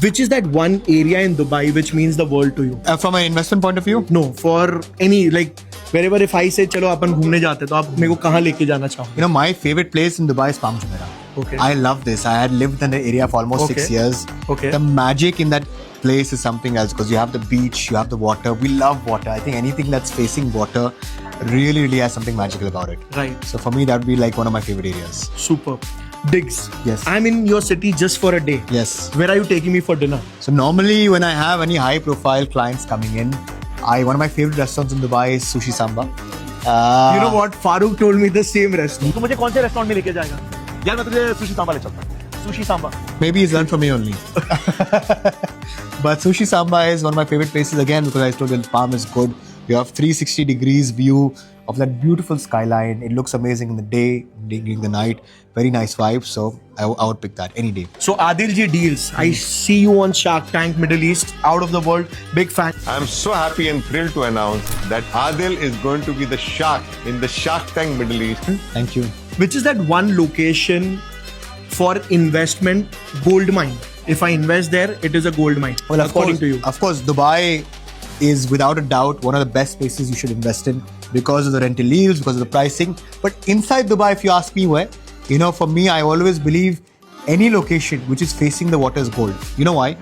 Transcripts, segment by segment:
Which is that one area in Dubai which means the world to you? From an investment point of view, No, for any like wherever if I say चलो अपन घूमने जाते तो आप मेरे को कहाँ लेके जाना चाहोगे? you know, my favorite place in Dubai is Palm Jumeirah. Okay. I love this. I had lived in the area for almost Okay. 6 years. Okay. The magic in that place is something else because you have the beach, you have the water. We love water. I think anything that's facing water really has something magical about it. Right. So for me, that would be like one of my favorite areas. Super. Digs. Yes. I'm in your city just for a day. Yes. Where are you taking me for dinner? So normally when I have any high profile clients coming in, one of my favorite restaurants in Dubai is Sushi Samba. You know what? Farooq told me the same restaurant. तू मुझे कौन से restaurant में लेके जाएगा यार? मैं तुझे सुशी सांबा ले चलता हूँ. Sushi Samba. Maybe he's learned from me only. But Sushi Samba is one of my favorite places again because I told you the palm is good. You have 360 degrees view of that beautiful skyline. It looks amazing in the day, during the night. Very nice vibe. So I would pick that any day. So Adil Ji Deals, I see you on Shark Tank Middle East, out of the world, big fan. I'm so happy and thrilled to announce that Adil is going to be the shark in the Shark Tank Middle East. Thank you. Which is that one location for investment gold mine? If I invest there, it is a gold mine. Well, according to you. Of course, Dubai is without a doubt one of the best places you should invest in because of the rental yields, because of the pricing. But inside Dubai, if you ask me where, you know, for me, I always believe any location which is facing the water is gold. You know why?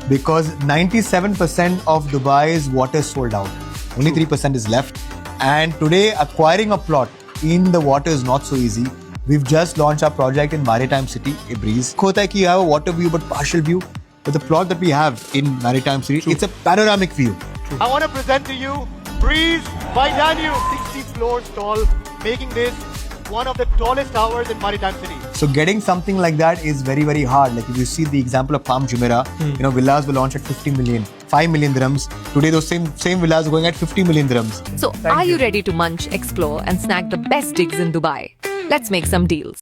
Because 97% of Dubai's water is sold out. Only 3% is left. And today, acquiring a plot in the water is not so easy. We've just launched our project in Maritime City, a breeze. Hota hai ki you have a water view but partial view. But the plot that we have in Maritime City, it's a panoramic view. I want to present to you Breeze by Danu, 60 floors tall, making this one of the tallest towers in Maritime City. So getting something like that is very hard. Like if you see the example of Palm Jumeirah, you know, villas were launched at 50 million, 5 million dirhams. Today those same villas are going at 50 million dirhams. So, are you ready to munch, explore, and snag the best digs in Dubai? Let's make some deals.